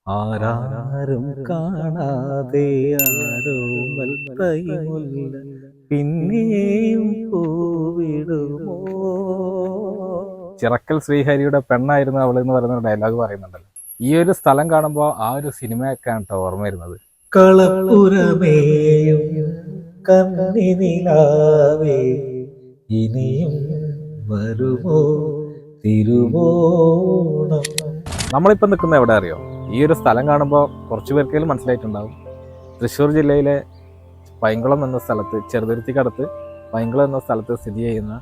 ആരാരും കാണാതെ ആരോമൽ കൈമുല്ല പിന്നെയും പൂവിടുമോ. ചിറക്കൽ ശ്രീഹരിയുടെ പെണ്ണായിരുന്നു അവൾ എന്ന് പറയുന്ന ഡയലോഗ് പറയുന്നുണ്ടല്ലോ. ഈ ഒരു സ്ഥലം കാണുമ്പോൾ ആ ഒരു സിനിമയൊക്കെയാണ് കേട്ടോ ഓർമ്മ വരുന്നത്. കളപ്പുരമേയും കന്നിനിലാവേ ഇനിയും വരുമോ തിരുവോണം. നമ്മളിപ്പോൾ നിൽക്കുന്നത് എവിടെ അറിയോ? ഈ ഒരു സ്ഥലം കാണുമ്പോൾ കുറച്ച് പേർക്കെങ്കിലും മനസ്സിലായിട്ടുണ്ടാവും. തൃശ്ശൂർ ജില്ലയിലെ പൈങ്കുളം എന്ന സ്ഥലത്ത്, ചെറുതുരുത്തിക്കടുത്ത് പൈങ്കുളം എന്ന സ്ഥലത്ത് സ്ഥിതി ചെയ്യുന്ന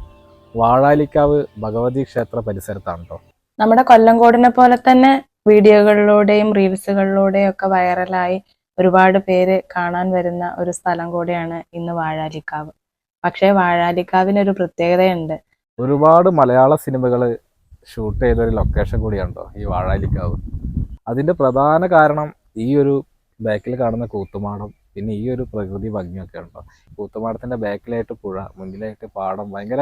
വാഴാലിക്കാവ് ഭഗവതി ക്ഷേത്ര പരിസരത്താണ് കേട്ടോ. നമ്മുടെ കൊല്ലംകോടിനെ പോലെ തന്നെ വീഡിയോകളിലൂടെയും റീൽസുകളിലൂടെയും ഒക്കെ വൈറലായി ഒരുപാട് പേര് കാണാൻ വരുന്ന ഒരു സ്ഥലം കൂടിയാണ് ഇന്ന് വാഴാലിക്കാവ്. പക്ഷേ വാഴാലിക്കാവിനൊരു പ്രത്യേകതയുണ്ട്. ഒരുപാട് മലയാള സിനിമകൾ ഷൂട്ട് ചെയ്ത ഒരു ലൊക്കേഷൻ കൂടിയാണോ ഈ വാഴാലിക്കാവ്. അതിൻ്റെ പ്രധാന കാരണം ഈ ഒരു ബാക്കിൽ കാണുന്ന കൂത്തുമാടം, പിന്നെ ഈ ഒരു പ്രകൃതി ഭംഗിയൊക്കെ ഉണ്ടോ. കൂത്തുമാടത്തിൻ്റെ ബാക്കിലായിട്ട് പുഴ, മുന്നിലായിട്ട് പാടം, ഭയങ്കര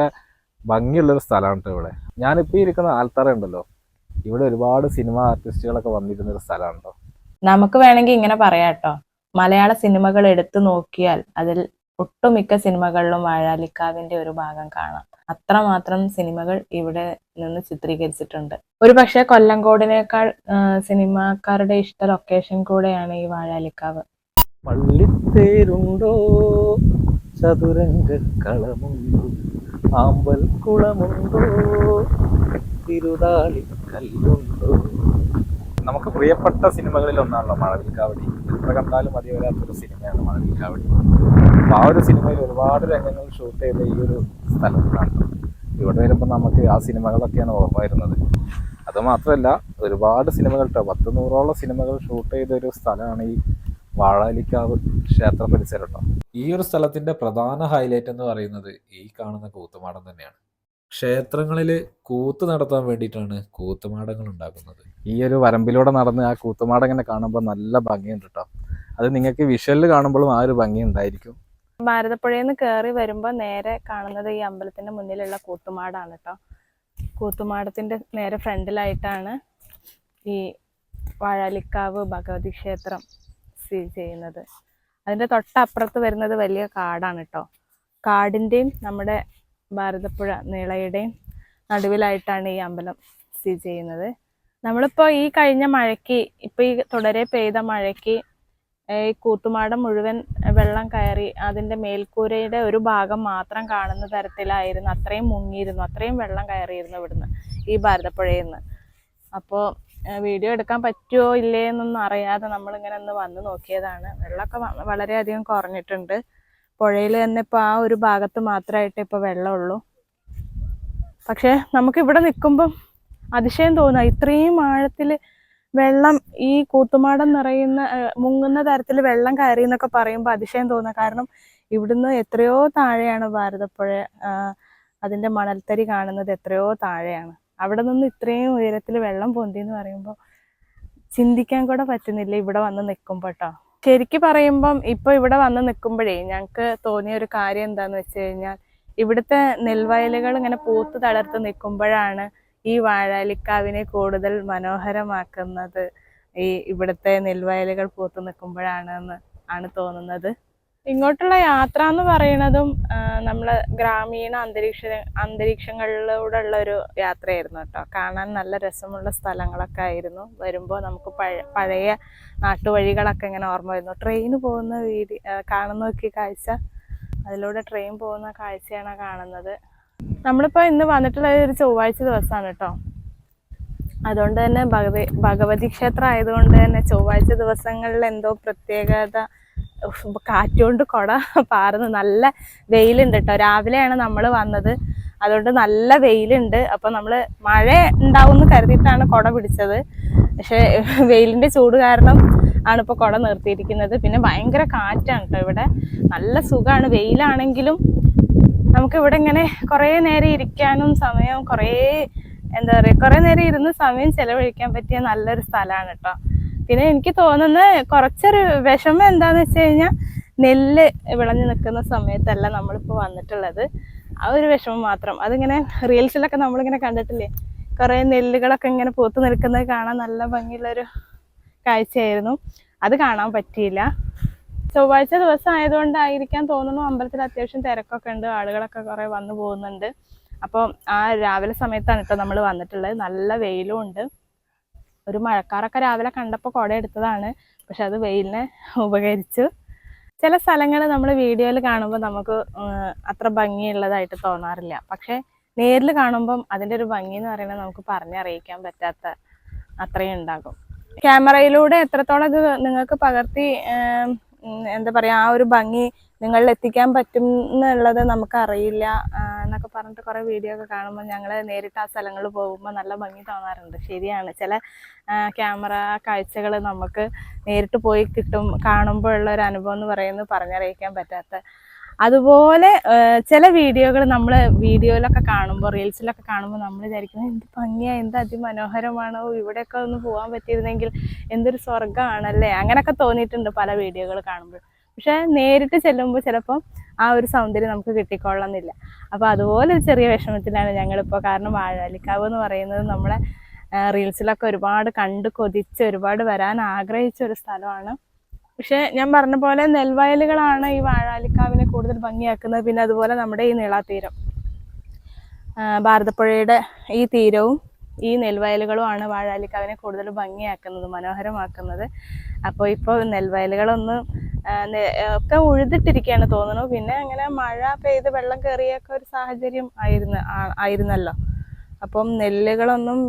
ഭംഗിയുള്ളൊരു സ്ഥലമാണ് കേട്ടോ ഇവിടെ. ഞാനിപ്പോൾ ഇരിക്കുന്ന ആൽത്തറ ഉണ്ടല്ലോ, ഇവിടെ ഒരുപാട് സിനിമ ആർട്ടിസ്റ്റുകളൊക്കെ വന്നിരുന്ന ഒരു സ്ഥലമാണ് കേട്ടോ. നമുക്ക് വേണമെങ്കിൽ ഇങ്ങനെ പറയാം കേട്ടോ, മലയാള സിനിമകൾ എടുത്തു നോക്കിയാൽ അതിൽ ഒട്ടുമിക്ക സിനിമകളിലും വാഴാലിക്കാവിന്റെ ഒരു ഭാഗം കാണാം. അത്രമാത്രം സിനിമകൾ ഇവിടെ നിന്ന് ചിത്രീകരിച്ചിട്ടുണ്ട്. ഒരു പക്ഷേ കൊല്ലംകോടിനേക്കാൾ സിനിമാക്കാരുടെ ഇഷ്ട ലൊക്കേഷൻ കൂടെയാണ് ഈ വാഴാലിക്കാവ്. പള്ളിത്തേരുണ്ടോ, ചതുരംഗക്കളമുണ്ടോ, ആമ്പൽ കുളമുണ്ടോ, തിരുതാളിക്കല്ലുണ്ടോ. നമുക്ക് പ്രിയപ്പെട്ട സിനിമകളിൽ ഒന്നാണല്ലോ മഴവിൽക്കാവടി. എത്ര കണ്ടാലും മതി വരാത്തൊരു സിനിമയാണ് മഴവിൽക്കാവടി. അപ്പോൾ ആ ഒരു സിനിമയിൽ ഒരുപാട് രംഗങ്ങൾ ഷൂട്ട് ചെയ്ത ഈ ഒരു സ്ഥലത്താണ്. ഇവിടെ വരുമ്പോൾ നമുക്ക് ആ സിനിമകളൊക്കെയാണ് ഓർമ്മ വരുന്നത്. അതുമാത്രമല്ല ഒരുപാട് സിനിമകൾ കേട്ടോ, 100-100ഓളം സിനിമകൾ ഷൂട്ട് ചെയ്ത ഒരു സ്ഥലമാണ് ഈ വാഴാലിക്കാവ് ക്ഷേത്ര പരിസരം കേട്ടോ. ഈ ഒരു സ്ഥലത്തിന്റെ പ്രധാന ഹൈലൈറ്റ് എന്ന് പറയുന്നത് ഈ കാണുന്ന കൂത്തുമാടം തന്നെയാണ്. ക്ഷേത്രങ്ങളിൽ കൂത്ത് നടത്താൻ വേണ്ടിയിട്ടാണ് കൂത്തുമാടങ്ങൾ ഉണ്ടാക്കുന്നത്. ഈ ഒരു വരമ്പിലൂടെ നടന്ന് ആ കൂത്തുമാടം ഇങ്ങനെ കാണുമ്പോൾ നല്ല ഭംഗിയുണ്ട് കേട്ടോ. അത് നിങ്ങൾക്ക് വിഷ്വലിൽ കാണുമ്പോഴും ആ ഒരു ഭംഗി ഉണ്ടായിരിക്കും. ഭാരതപ്പുഴയിൽ നിന്ന് കയറി വരുമ്പോൾ നേരെ കാണുന്നത് ഈ അമ്പലത്തിന്റെ മുന്നിലുള്ള കൂത്തുമാടാണ് കേട്ടോ. കൂത്തുമാടത്തിന്റെ നേരെ ഫ്രണ്ടിലായിട്ടാണ് ഈ വാഴാലിക്കാവ് ഭഗവതി ക്ഷേത്രം സ്ഥിതി ചെയ്യുന്നത്. അതിന്റെ തൊട്ടപ്പുറത്ത് വരുന്നത് വലിയ കാടാണ് കേട്ടോ. കാടിന്റെയും നമ്മുടെ ഭാരതപ്പുഴ നീളയുടെയും നടുവിലായിട്ടാണ് ഈ അമ്പലം സ്ഥിതി ചെയ്യുന്നത്. നമ്മളിപ്പോൾ ഈ കഴിഞ്ഞ മഴയ്ക്ക്, ഇപ്പൊ ഈ തുടരെ പെയ്ത മഴയ്ക്ക് ഈ കൂത്തുമാടം മുഴുവൻ വെള്ളം കയറി അതിന്റെ മേൽക്കൂരയുടെ ഒരു ഭാഗം മാത്രം കാണുന്ന തരത്തിലായിരുന്നു. അത്രയും മുങ്ങിയിരുന്നു, അത്രയും വെള്ളം കയറിയിരുന്നു ഇവിടുന്ന്, ഈ ഭാരതപ്പുഴയിൽ നിന്ന്. അപ്പോൾ വീഡിയോ എടുക്കാൻ പറ്റുമോ ഇല്ലേ എന്നൊന്നും അറിയാതെ നമ്മളിങ്ങനെ ഒന്ന് വന്ന് നോക്കിയതാണ്. വെള്ളമൊക്കെ വളരെയധികം കുറഞ്ഞിട്ടുണ്ട്. പുഴയിൽ തന്നെ ഇപ്പോൾ ആ ഒരു ഭാഗത്ത് മാത്രമായിട്ട് ഇപ്പോൾ വെള്ളമുള്ളൂ. പക്ഷെ നമുക്കിവിടെ നിൽക്കുമ്പം അതിശയം തോന്നുക, ഇത്രയും ആഴത്തിൽ വെള്ളം, ഈ കൂത്തുമാടം നിറയുന്ന മുങ്ങുന്ന തരത്തിൽ വെള്ളം കയറി എന്നൊക്കെ പറയുമ്പോൾ അതിശയം തോന്നുക. കാരണം ഇവിടുന്ന് എത്രയോ താഴെയാണ് ഭാരതപ്പുഴ, അതിൻ്റെ മണൽത്തരി കാണുന്നത് എത്രയോ താഴെയാണ്. അവിടെ നിന്ന് ഇത്രയും ഉയരത്തിൽ വെള്ളം പൊന്തി എന്ന് പറയുമ്പോൾ ചിന്തിക്കാൻ കൂടെ പറ്റുന്നില്ല ഇവിടെ വന്ന് നിൽക്കുമ്പോൾ കേട്ടോ. ശരിക്കും പറയുമ്പം ഇപ്പോൾ ഇവിടെ വന്ന് നിൽക്കുമ്പോഴേ ഞങ്ങൾക്ക് തോന്നിയ ഒരു കാര്യം എന്താണെന്ന് വെച്ച് കഴിഞ്ഞാൽ, ഇവിടുത്തെ നെൽവയലുകൾ ഇങ്ങനെ പൂത്ത് തളർത്ത് നിൽക്കുമ്പോഴാണ് ഈ വാഴാലിക്കാവിനെ കൂടുതൽ മനോഹരമാക്കുന്നത്. ഇവിടുത്തെ നെൽവയലുകൾ പൂത്ത് നിൽക്കുമ്പോഴാണെന്ന് ആണ് തോന്നുന്നത്. ഇങ്ങോട്ടുള്ള യാത്ര എന്ന് പറയുന്നതും നമ്മള് ഗ്രാമീണ അന്തരീക്ഷങ്ങളിലൂടെ ഉള്ള ഒരു യാത്രയായിരുന്നു കേട്ടോ. കാണാൻ നല്ല രസമുള്ള സ്ഥലങ്ങളൊക്കെ ആയിരുന്നു. വരുമ്പോൾ നമുക്ക് പഴയ നാട്ടുവഴികളൊക്കെ ഇങ്ങനെ ഓർമ്മ വരുന്നു. ട്രെയിൻ പോകുന്ന കാണുന്ന നോക്കിയ കാഴ്ച, അതിലൂടെ ട്രെയിൻ പോകുന്ന കാഴ്ചയാണ് കാണുന്നത്. നമ്മളിപ്പോൾ ഇന്ന് വന്നിട്ടുള്ള ഒരു ചൊവ്വാഴ്ച ദിവസമാണ് കേട്ടോ. അതുകൊണ്ട് തന്നെ ഭഗവതി ക്ഷേത്രം ആയതുകൊണ്ട് തന്നെ ചൊവ്വാഴ്ച ദിവസങ്ങളിൽ എന്തോ പ്രത്യേകത. കാറ്റുകൊണ്ട് കുട പാറുന്നു. നല്ല വെയിലുണ്ട് കേട്ടോ. രാവിലെയാണ് നമ്മൾ വന്നത്, അതുകൊണ്ട് നല്ല വെയിലുണ്ട്. അപ്പം നമ്മൾ മഴ ഉണ്ടാവും എന്ന് കരുതിയിട്ടാണ് കുട പിടിച്ചത്. പക്ഷെ വെയിലിൻ്റെ ചൂട് കാരണം ആണ് ഇപ്പോൾ കുട നിർത്തിയിരിക്കുന്നത്. പിന്നെ ഭയങ്കര കാറ്റാണ് കേട്ടോ ഇവിടെ. നല്ല സുഖമാണ്. വെയിലാണെങ്കിലും നമുക്കിവിടെ ഇങ്ങനെ കുറേ നേരം ഇരിക്കാനും സമയം, കുറേ നേരം ഇരുന്ന് സമയം ചെലവഴിക്കാൻ പറ്റിയ നല്ലൊരു സ്ഥലമാണ് കേട്ടോ. പിന്നെ എനിക്ക് തോന്നുന്നത് കുറച്ചൊരു വിഷമം എന്താന്ന് വെച്ച് കഴിഞ്ഞാൽ, നെല്ല് വിളഞ്ഞു നിൽക്കുന്ന സമയത്തല്ല നമ്മളിപ്പോൾ വന്നിട്ടുള്ളത്. ആ ഒരു വിഷമം മാത്രം. അതിങ്ങനെ റീൽസിലൊക്കെ നമ്മളിങ്ങനെ കണ്ടിട്ടില്ലേ, കുറേ നെല്ലുകളൊക്കെ ഇങ്ങനെ പൂത്ത് നിൽക്കുന്നത് കാണാൻ നല്ല ഭംഗിയുള്ളൊരു കാഴ്ചയായിരുന്നു. അത് കാണാൻ പറ്റിയില്ല. ചൊവ്വാഴ്ച ദിവസം ആയതുകൊണ്ടായിരിക്കാൻ തോന്നുന്നു അമ്പലത്തിൽ അത്യാവശ്യം തിരക്കൊക്കെ ഉണ്ട്, ആളുകളൊക്കെ കുറെ വന്നു പോകുന്നുണ്ട്. അപ്പോൾ ആ രാവിലെ സമയത്താണ് കേട്ടോ നമ്മൾ വന്നിട്ടുള്ളത്. നല്ല വെയിലും ഉണ്ട്. ഒരു മഴക്കാറൊക്കെ രാവിലെ കണ്ടപ്പോൾ കുട എടുത്തതാണ്, പക്ഷെ അത് വെയിലിനെ ഉപകരിച്ചു. ചില സ്ഥലങ്ങൾ നമ്മൾ വീഡിയോയിൽ കാണുമ്പോൾ നമുക്ക് അത്ര ഭംഗിയുള്ളതായിട്ട് തോന്നാറില്ല, പക്ഷെ നേരിൽ കാണുമ്പം അതിൻ്റെ ഒരു ഭംഗി എന്ന് പറയുന്നത് നമുക്ക് പറഞ്ഞറിയിക്കാൻ പറ്റാത്ത അത്രയും ഉണ്ടാകും. ക്യാമറയിലൂടെ എത്രത്തോളം ഇത് നിങ്ങൾക്ക് പകർത്തി എന്താ പറയുക, ആ ഒരു ഭംഗി നിങ്ങളിൽ എത്തിക്കാൻ പറ്റും എന്നുള്ളത് നമുക്കറിയില്ല എന്നൊക്കെ പറഞ്ഞിട്ട് കുറേ വീഡിയോ ഒക്കെ കാണുമ്പോൾ ഞങ്ങൾ നേരിട്ട് ആ സ്ഥലങ്ങളിൽ പോകുമ്പോൾ നല്ല ഭംഗി തോന്നാറുണ്ട്. ശരിയാണ്, ചില ക്യാമറ കാഴ്ചകൾ നമുക്ക് നേരിട്ട് പോയി കാണുമ്പോഴുള്ള ഒരു അനുഭവം എന്ന് പറയുന്നത് പറഞ്ഞറിയിക്കാൻ പറ്റാത്ത. അതുപോലെ ചില വീഡിയോകൾ നമ്മൾ വീഡിയോയിലൊക്കെ കാണുമ്പോൾ, റീൽസിലൊക്കെ കാണുമ്പോൾ നമ്മൾ വിചാരിക്കുന്നത് എന്ത് ഭംഗിയാണ്, എന്ത് അതിമനോഹരമാണോ, ഇവിടെയൊക്കെ ഒന്ന് പോകാൻ പറ്റിയിരുന്നെങ്കിൽ എന്തൊരു സ്വർഗ്ഗമാണല്ലേ, അങ്ങനെയൊക്കെ തോന്നിയിട്ടുണ്ട് പല വീഡിയോകൾ കാണുമ്പോൾ. പക്ഷെ നേരിട്ട് ചെല്ലുമ്പോൾ ചിലപ്പോൾ ആ ഒരു സൗന്ദര്യം നമുക്ക് കിട്ടിക്കൊള്ളണമെന്നില്ല. അപ്പോൾ അതുപോലെ ഒരു ചെറിയ വിഷമത്തിലാണ് ഞങ്ങളിപ്പോൾ. കാരണം വാഴാലിക്കാവ് എന്ന് പറയുന്നത് നമ്മളെ റീൽസിലൊക്കെ ഒരുപാട് കണ്ട് കൊതിച്ച് ഒരുപാട് വരാൻ ആഗ്രഹിച്ച ഒരു സ്ഥലമാണ്. പക്ഷെ ഞാൻ പറഞ്ഞ പോലെ നെൽവയലുകളാണ് ഈ വാഴാലിക്കാവിനെ കൂടുതൽ ഭംഗിയാക്കുന്നത്. പിന്നെ അതുപോലെ നമ്മുടെ ഈ നീളാതീരം, ഭാരതപ്പുഴയുടെ ഈ തീരവും ഈ നെൽവയലുകളുമാണ് വാഴാലിക്കാവിനെ കൂടുതൽ ഭംഗിയാക്കുന്നത്, മനോഹരമാക്കുന്നത്. അപ്പോൾ ഇപ്പോൾ നെൽവയലുകളൊന്നും ഒക്കെ ഉഴുതിട്ടിരിക്കുകയാണ് തോന്നുന്നു. പിന്നെ അങ്ങനെ മഴ പെയ്ത് വെള്ളം കയറിയൊക്കെ ഒരു സാഹചര്യം ആയിരുന്നല്ലോ. അപ്പം നെല്ലുകളൊന്നും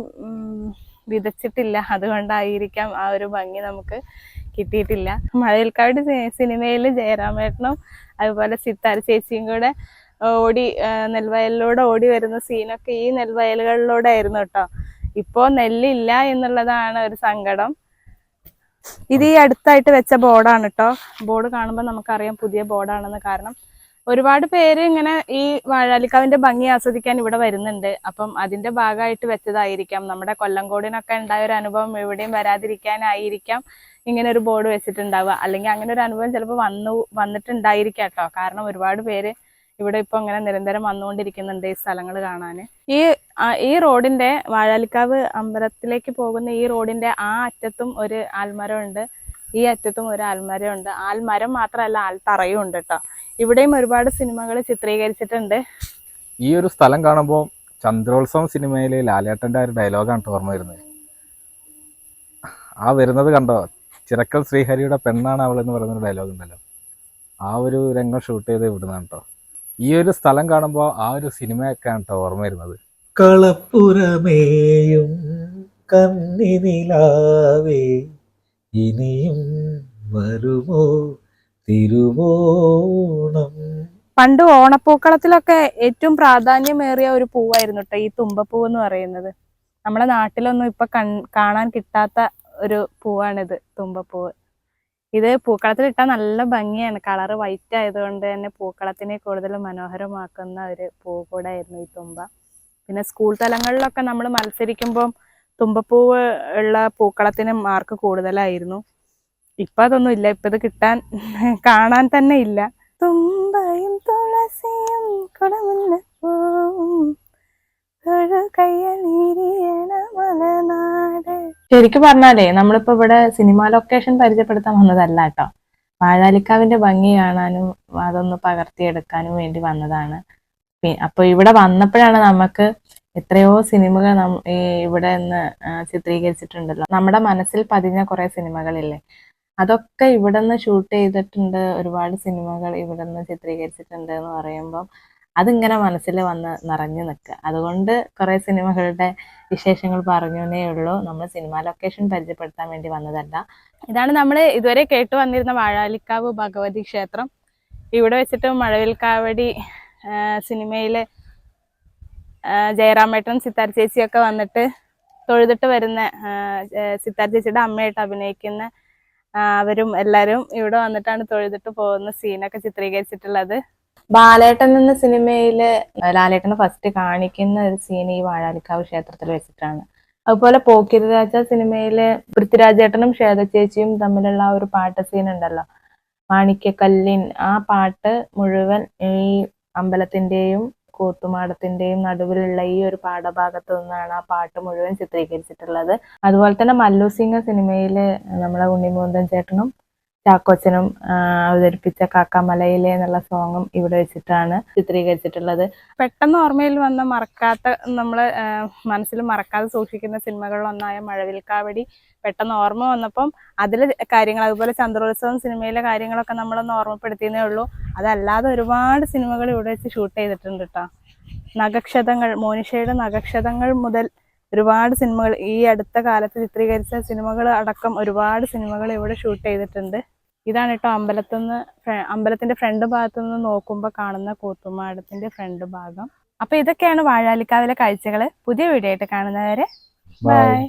വിതച്ചിട്ടില്ല, അതുകൊണ്ടായിരിക്കാം ആ ഒരു ഭംഗി നമുക്ക് കിട്ടിയിട്ടില്ല. മഴവിൽക്കാട് സിനിമയിൽ ജയറാമേട്ടനും അതുപോലെ സിത്താര ചേച്ചിയും കൂടെ നെൽവയലിലൂടെ ഓടി വരുന്ന സീനൊക്കെ ഈ നെൽവയലുകളിലൂടെ ആയിരുന്നു കേട്ടോ. ഇപ്പോൾ നെല്ലില്ല എന്നുള്ളതാണ് ഒരു സങ്കടം. ഇത് ഈ അടുത്തായിട്ട് വെച്ച ബോർഡാണ് കേട്ടോ. ബോർഡ് കാണുമ്പോൾ നമുക്കറിയാം പുതിയ ബോർഡാണെന്ന്. കാരണം ഒരുപാട് പേര് ഇങ്ങനെ ഈ വാഴാലിക്കാവിന്റെ ഭംഗി ആസ്വദിക്കാൻ ഇവിടെ വരുന്നുണ്ട്. അപ്പം അതിന്റെ ഭാഗമായിട്ട് വെച്ചതായിരിക്കാം. നമ്മുടെ കൊല്ലംകോടിനൊക്കെ ഉണ്ടായ ഒരു അനുഭവം എവിടെയും വരാതിരിക്കാനായിരിക്കാം ഇങ്ങനെ ഒരു ബോർഡ് വെച്ചിട്ടുണ്ടാവുക. അല്ലെങ്കിൽ അങ്ങനെ ഒരു അനുഭവം ചിലപ്പോൾ വന്നിട്ടുണ്ടായിരിക്കാം കേട്ടോ. കാരണം ഒരുപാട് പേര് ഇവിടെ ഇപ്പൊ ഇങ്ങനെ നിരന്തരം വന്നുകൊണ്ടിരിക്കുന്നുണ്ട് ഈ സ്ഥലങ്ങൾ കാണാൻ. ഈ റോഡിന്റെ, വാഴാലിക്കാവ് അമ്പലത്തിലേക്ക് പോകുന്ന ഈ റോഡിന്റെ ആ അറ്റത്തും ഒരു ആൽമരം ഉണ്ട്, ഈ അറ്റത്തും ഒരു ആൽമരം ഉണ്ട്. ആൽമരം മാത്രമല്ല, ആൽത്തറയും ഉണ്ട് കേട്ടോ. ഇവിടെയും ഒരുപാട് സിനിമകൾ ചിത്രീകരിച്ചിട്ടുണ്ട്. ഈ ഒരു സ്ഥലം കാണുമ്പോൾ ചന്ദ്രോത്സവം സിനിമയിലെ ലാലേട്ടൻ്റെ ഒരു ഡയലോഗാണ് ഓർമ്മ വരുന്നത്. ആ വരുന്നത് കണ്ടോ, ചിറക്കൽ ശ്രീഹരിയുടെ പെണ്ണാണ് അവൾ എന്ന് പറയുന്നൊരു ഡയലോഗ് ഉണ്ടല്ലോ, ആ ഒരു രംഗം ഷൂട്ട് ചെയ്ത് ഇവിടുന്നാണ് കേട്ടോ. ഈ ഒരു സ്ഥലം കാണുമ്പോൾ ആ ഒരു സിനിമയൊക്കെയാണ് കേട്ടോ ഓർമ്മ വരുന്നത്. കളപ്പുറമേയും കന്നിനിലാവേ ഇനിയും വരുമോ തിരുവോണം. പണ്ട് ഓണപ്പൂക്കളത്തിലൊക്കെ ഏറ്റവും പ്രാധാന്യമേറിയ ഒരു പൂവായിരുന്നു കേട്ടോ ഈ തുമ്പപ്പൂ എന്ന് പറയുന്നത്. നമ്മുടെ നാട്ടിലൊന്നും ഇപ്പൊ കാണാൻ കിട്ടാത്ത ഒരു പൂവാണിത്, തുമ്പപ്പൂവ്. ഇത് പൂക്കളത്തിൽ ഇട്ടാൽ നല്ല ഭംഗിയാണ്. കളറ് വൈറ്റ് ആയതുകൊണ്ട് തന്നെ പൂക്കളത്തിനെ കൂടുതൽ മനോഹരമാക്കുന്ന ഒരു പൂ കൂടെ ആയിരുന്നു ഈ തുമ്പ. പിന്നെ സ്കൂൾ തലങ്ങളിലൊക്കെ നമ്മൾ മത്സരിക്കുമ്പോൾ തുമ്പപ്പൂവ് ഉള്ള പൂക്കളത്തിന് മാർക്ക് കൂടുതലായിരുന്നു. ഇപ്പൊ അതൊന്നും ഇല്ല, ഇപ്പൊ ഇത് കാണാൻ തന്നെ ഇല്ല. തുമ്പയും തുളസിയും ശരിക്കും പറഞ്ഞാലേ നമ്മളിപ്പോ ഇവിടെ സിനിമ ലൊക്കേഷൻ പരിചയപ്പെടുത്താൻ വന്നതല്ല കേട്ടോ. വാഴാലിക്കാവിന്റെ ഭംഗി കാണാനും അതൊന്ന് പകർത്തിയെടുക്കാനും വേണ്ടി വന്നതാണ്. അപ്പൊ ഇവിടെ വന്നപ്പോഴാണ് നമുക്ക് എത്രയോ സിനിമകൾ ഇവിടെ നിന്ന് ചിത്രീകരിച്ചിട്ടുണ്ടല്ലോ. നമ്മുടെ മനസ്സിൽ പതിഞ്ഞ കുറെ സിനിമകളില്ലേ, അതൊക്കെ ഇവിടെ നിന്ന് ഷൂട്ട് ചെയ്തിട്ടുണ്ട്. ഒരുപാട് സിനിമകൾ ഇവിടെ നിന്ന് ചിത്രീകരിച്ചിട്ടുണ്ട് എന്ന് പറയുമ്പം അതിങ്ങനെ മനസ്സിൽ വന്ന് നിറഞ്ഞു നിൽക്കുക. അതുകൊണ്ട് കുറെ സിനിമകളുടെ വിശേഷങ്ങൾ പറഞ്ഞേ ഉള്ളൂ. നമ്മൾ സിനിമ ലൊക്കേഷൻ പരിചയപ്പെടുത്താൻ വേണ്ടി വന്നതല്ല. ഇതാണ് നമ്മൾ ഇതുവരെ കേട്ടു വന്നിരുന്ന വാഴാലിക്കാവ് ഭഗവതി ക്ഷേത്രം. ഇവിടെ വെച്ചിട്ട് മഴവിൽക്കാവടി സിനിമയിലെ ജയറാമേട്ടൻ സിത്താര ചേച്ചിയൊക്കെ വന്നിട്ട് തൊഴുതിട്ട് വരുന്ന, സിത്താര ചേച്ചിയുടെ അമ്മയായിട്ട് അഭിനയിക്കുന്ന അവരും എല്ലാവരും ഇവിടെ വന്നിട്ടാണ് തൊഴുതിട്ട് പോകുന്ന സീനൊക്കെ ചിത്രീകരിച്ചിട്ടുള്ളത്. ബാലേട്ടൻ എന്ന സിനിമയില് ലാലേട്ടനെ ഫസ്റ്റ് കാണിക്കുന്ന ഒരു സീൻ ഈ വാഴാലിക്കാവ് ക്ഷേത്രത്തിൽ വെച്ചിട്ടാണ്. അതുപോലെ പോക്കിരിരാജ സിനിമയില് പൃഥ്വിരാജേട്ടനും ശ്വേത ചേച്ചിയും തമ്മിലുള്ള ആ ഒരു പാട്ട് സീൻ ഉണ്ടല്ലോ, മാണിക്യക്കല്ലിൻ, ആ പാട്ട് മുഴുവൻ ഈ അമ്പലത്തിന്റെയും കൂത്തുമാടത്തിന്റെയും നടുവിലുള്ള ഈ ഒരു പാഠഭാഗത്ത് നിന്നാണ് ആ പാട്ട് മുഴുവൻ ചിത്രീകരിച്ചിട്ടുള്ളത്. അതുപോലെ തന്നെ മല്ലു സിംഗ് സിനിമയില് നമ്മളെ ഉണ്ണിമുകുന്ദൻ ചേട്ടനും ചാക്കോച്ചനും അവതരിപ്പിച്ച കാക്കാമലയിലെ എന്നുള്ള സോങ്ങും ഇവിടെ വെച്ചിട്ടാണ് ചിത്രീകരിച്ചിട്ടുള്ളത്. പെട്ടെന്ന് ഓർമ്മയിൽ വന്ന മറക്കാത്ത, നമ്മള് മനസ്സിൽ മറക്കാതെ സൂക്ഷിക്കുന്ന സിനിമകളിലൊന്നായ മഴവിൽക്കാവടി പെട്ടെന്ന് ഓർമ്മ വന്നപ്പം അതിലെ കാര്യങ്ങൾ, അതുപോലെ ചന്ദ്രോത്സവം സിനിമയിലെ കാര്യങ്ങളൊക്കെ നമ്മളൊന്ന് ഓർമ്മപ്പെടുത്തിയതേ ഉള്ളൂ. അതല്ലാതെ ഒരുപാട് സിനിമകൾ ഇവിടെ വെച്ച് ഷൂട്ട് ചെയ്തിട്ടുണ്ട് കേട്ടോ. നഖക്ഷതങ്ങൾ, മോനിഷയുടെ നഖക്ഷതങ്ങൾ മുതൽ ഒരുപാട് സിനിമകൾ, ഈ അടുത്ത കാലത്ത് ചിത്രീകരിച്ച സിനിമകൾ അടക്കം ഒരുപാട് സിനിമകൾ ഇവിടെ ഷൂട്ട് ചെയ്തിട്ടുണ്ട്. ഇതാണ് കേട്ടോ അമ്പലത്തിന്റെ ഫ്രണ്ട് ഭാഗത്ത് നിന്ന് നോക്കുമ്പോൾ കാണുന്ന കൂത്തുമാടത്തിന്റെ ഫ്രണ്ട് ഭാഗം. അപ്പൊ ഇതൊക്കെയാണ് വാഴാലിക്കാവിലെ കാഴ്ചകൾ. പുതിയ വീഡിയോ ആയിട്ട് കാണുന്നവരെ ബൈ.